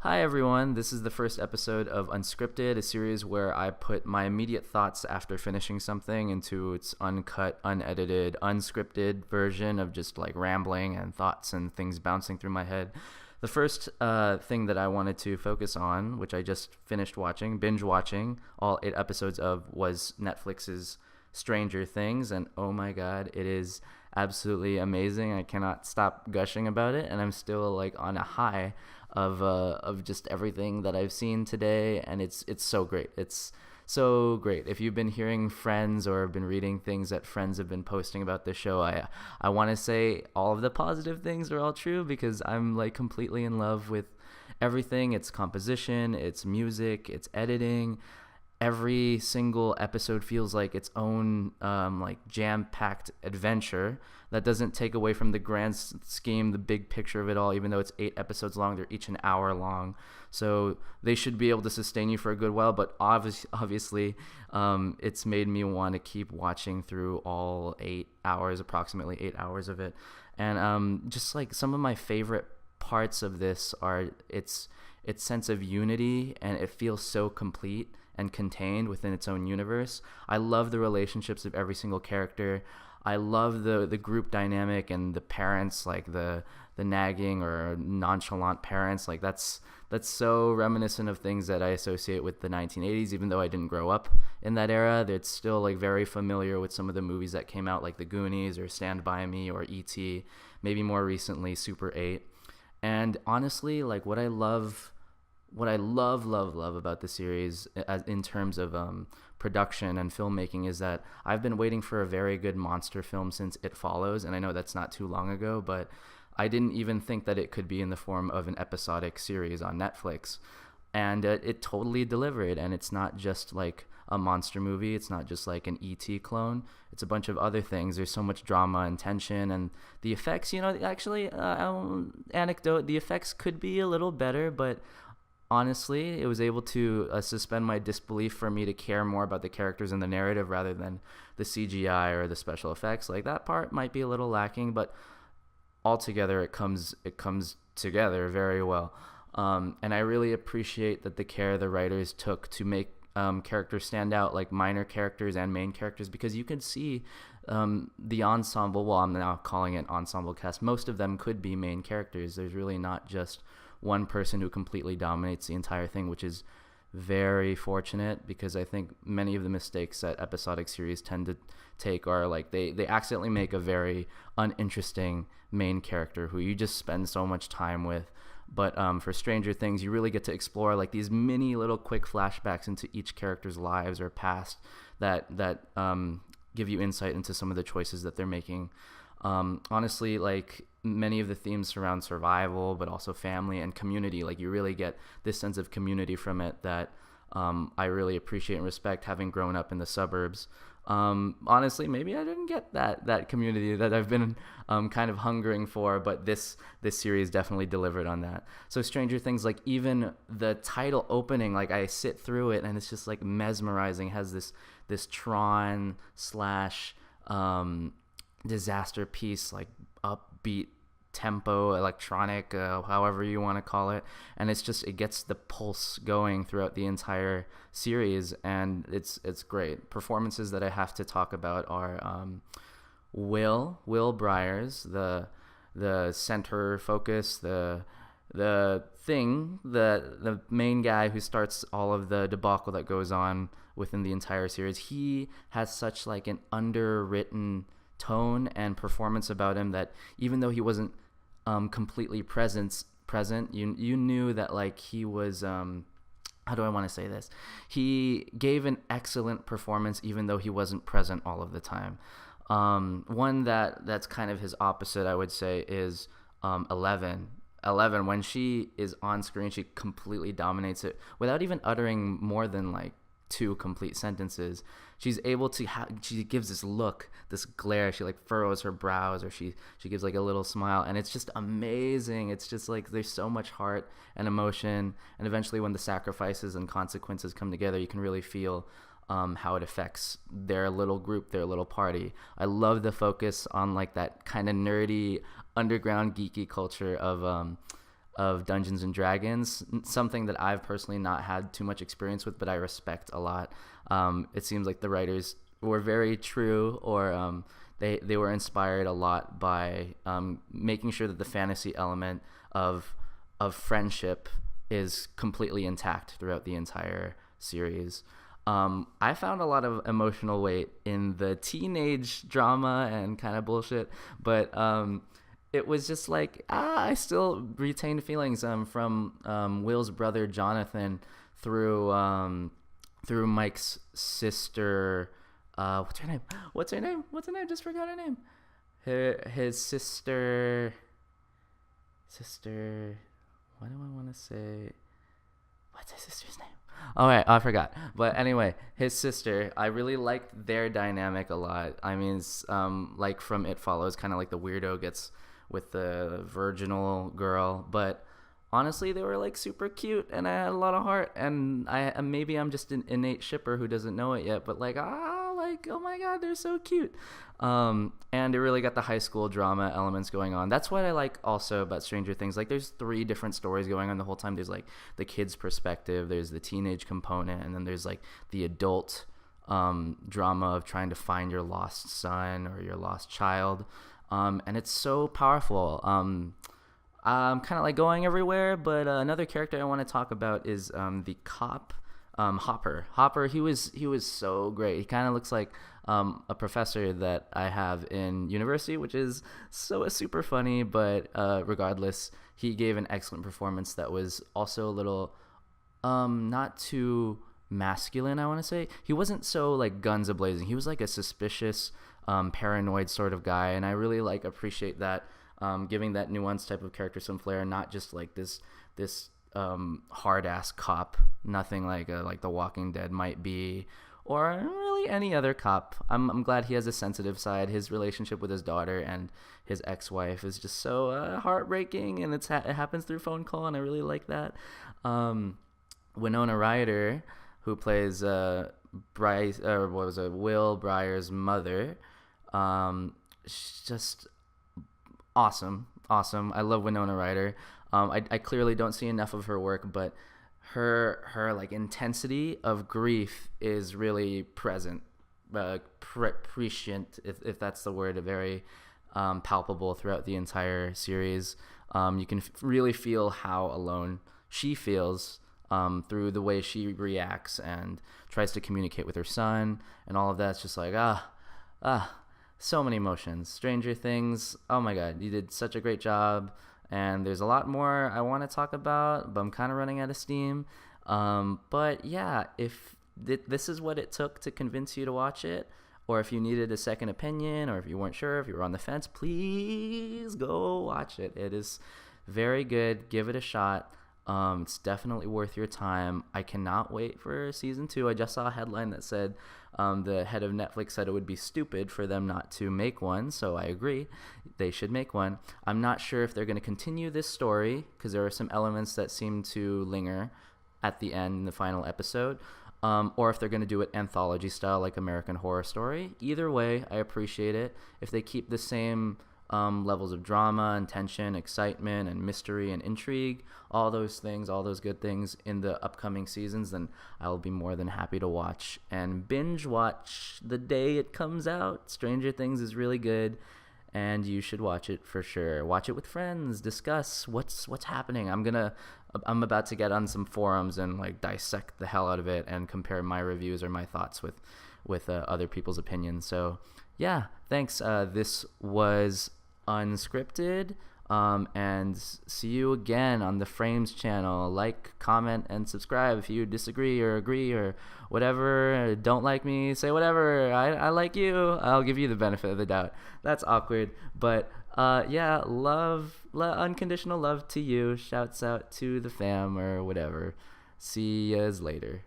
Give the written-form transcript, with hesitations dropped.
Hi, everyone. This is the first episode of Unscripted, a series where I put my immediate thoughts after finishing something into its uncut, unedited, unscripted version of just like rambling and thoughts and things bouncing through my head. The first thing that I wanted to focus on, which I just finished watching, binge watching all 8 episodes of, was Netflix's Stranger Things. And oh my God, it is absolutely amazing. I cannot stop gushing about it, and I'm still like on a high of just everything that I've seen today, and it's so great. It's so great. If you've been hearing friends or been reading things that friends have been posting about this show, I want to say all of the positive things are all true because I'm like completely in love with everything. Its composition, its music, its editing. Every single episode feels like its own like jam-packed adventure that doesn't take away from the grand scheme, the big picture of it all. Even though it's 8 episodes long, they're each an hour long, so they should be able to sustain you for a good while. But obviously, it's made me want to keep watching through all 8 hours, approximately 8 hours of it. And just like some of my favorite parts of this are its sense of unity, and it feels so complete and contained within its own universe. I love the relationships of every single character. I love the group dynamic and the parents, like the nagging or nonchalant parents. Like that's so reminiscent of things that I associate with the 1980s. Even though I didn't grow up in that era, it's still like very familiar with some of the movies that came out, like The Goonies or Stand By Me or E.T. Maybe more recently, Super 8. And honestly, like what I love about the series in terms of production and filmmaking is that I've been waiting for a very good monster film since It Follows, and I know that's not too long ago, but I didn't even think that it could be in the form of an episodic series on Netflix. And it totally delivered, and it's not just like a monster movie. It's not just like an E.T. clone. It's a bunch of other things. There's so much drama and tension, and the effects, actually, anecdote, the effects could be a little better, but honestly, it was able to suspend my disbelief for me to care more about the characters and the narrative rather than the CGI or the special effects. Like that part might be a little lacking, but altogether it comes together very well. And I really appreciate that the care the writers took to make characters stand out, like minor characters and main characters, because you can see the ensemble. Well, I'm now calling it ensemble cast. Most of them could be main characters. There's really not just one person who completely dominates the entire thing, which is very fortunate, because I think many of the mistakes that episodic series tend to take are like they accidentally make a very uninteresting main character who you just spend so much time with. But for Stranger Things, you really get to explore like these mini little quick flashbacks into each character's lives or past that give you insight into some of the choices that they're making. Honestly, like many of the themes surround survival, but also family and community. Like you really get this sense of community from it that I really appreciate and respect, having grown up in the suburbs. Honestly, maybe I didn't get that community that I've been kind of hungering for, but this series definitely delivered on that. So Stranger Things, like even the title opening, like I sit through it and it's just like mesmerizing. It has this Tron slash disaster piece, like upbeat tempo, electronic, however you want to call it, and it gets the pulse going throughout the entire series, and it's great. Performances that I have to talk about are Will Byers, the center focus, the main guy who starts all of the debacle that goes on within the entire series. He has such like an underwritten tone and performance about him that even though he wasn't completely present, you knew that like he was how do I want to say this? He gave an excellent performance even though he wasn't present all of the time. One that's kind of his opposite, I would say, is Eleven. When she is on screen, she completely dominates it without even uttering more than like 2 complete sentences. She's able to she gives this look, this glare. She like furrows her brows, or she gives like a little smile, and it's just amazing. It's just like there's so much heart and emotion, and eventually when the sacrifices and consequences come together, you can really feel how it affects their little group, their little party. I love the focus on like that kind of nerdy underground geeky culture of of Dungeons and Dragons, something that I've personally not had too much experience with, but I respect a lot. It seems like the writers were very true, or they were inspired a lot by making sure that the fantasy element of friendship is completely intact throughout the entire series. I found a lot of emotional weight in the teenage drama and kind of bullshit, but it was just like, I still retained feelings from Will's brother Jonathan through Mike's sister. What's her name? Just forgot her name. His sister. What do I want to say? What's his sister's name? All right, I forgot. But anyway, his sister, I really liked their dynamic a lot. I mean, it's, like from It Follows, kind of like the weirdo gets with the virginal girl. But honestly, they were like super cute, and I had a lot of heart. And maybe I'm just an innate shipper who doesn't know it yet. But like, oh my God, they're so cute. And it really got the high school drama elements going on. That's what I like also about Stranger Things. Like, there's 3 different stories going on the whole time. There's like the kid's perspective, there's the teenage component, and then there's like the adult drama of trying to find your lost son or your lost child. And it's so powerful. I'm kind of like going everywhere, but another character I want to talk about is the cop, Hopper. He was so great. He kind of looks like a professor that I have in university, which is super funny, but regardless, he gave an excellent performance that was also a little not too masculine, I want to say. He wasn't so like guns a-blazing. He was like a suspicious, paranoid sort of guy, and I really like appreciate that, giving that nuanced type of character some flair, not just like this hard ass cop, nothing like The Walking Dead might be, or really any other cop. I'm glad he has a sensitive side. His relationship with his daughter and his ex-wife is just so heartbreaking, and it happens through phone call, and I really like that. Winona Ryder, who plays Will Breyer's mother, she's just awesome. I love Winona Ryder. I clearly don't see enough of her work, but her like intensity of grief is really present, prescient, if that's the word, very palpable throughout the entire series. You can really feel how alone she feels through the way she reacts and tries to communicate with her son, and all of that's just like so many emotions. Stranger Things, oh my God, you did such a great job. And there's a lot more I want to talk about, but I'm kind of running out of steam. But yeah, if this is what it took to convince you to watch it, or if you needed a second opinion, or if you weren't sure, if you were on the fence, please go watch it. It is very good. Give it a shot. It's definitely worth your time. I cannot wait for season 2. I just saw a headline that said the head of Netflix said it would be stupid for them not to make one, so I agree. They should make one. I'm not sure if they're going to continue this story, because there are some elements that seem to linger at the end in the final episode, or if they're going to do it anthology style like American Horror Story. Either way, I appreciate it. If they keep the same levels of drama and tension, excitement and mystery and intrigue, all those good things in the upcoming seasons, then I'll be more than happy to watch and binge watch the day it comes out. Stranger Things is really good, and you should watch it for sure. Watch it with friends, discuss what's happening. I'm about to get on some forums and like dissect the hell out of it and compare my reviews or my thoughts with other people's opinions. So yeah, thanks. This was Unscripted, and see you again on the Frames channel. Like, comment, and subscribe if you disagree or agree or whatever. Don't like me, say whatever. I like you. I'll give you the benefit of the doubt. That's awkward, but yeah, unconditional love to you. Shouts out to the fam or whatever. See yas later.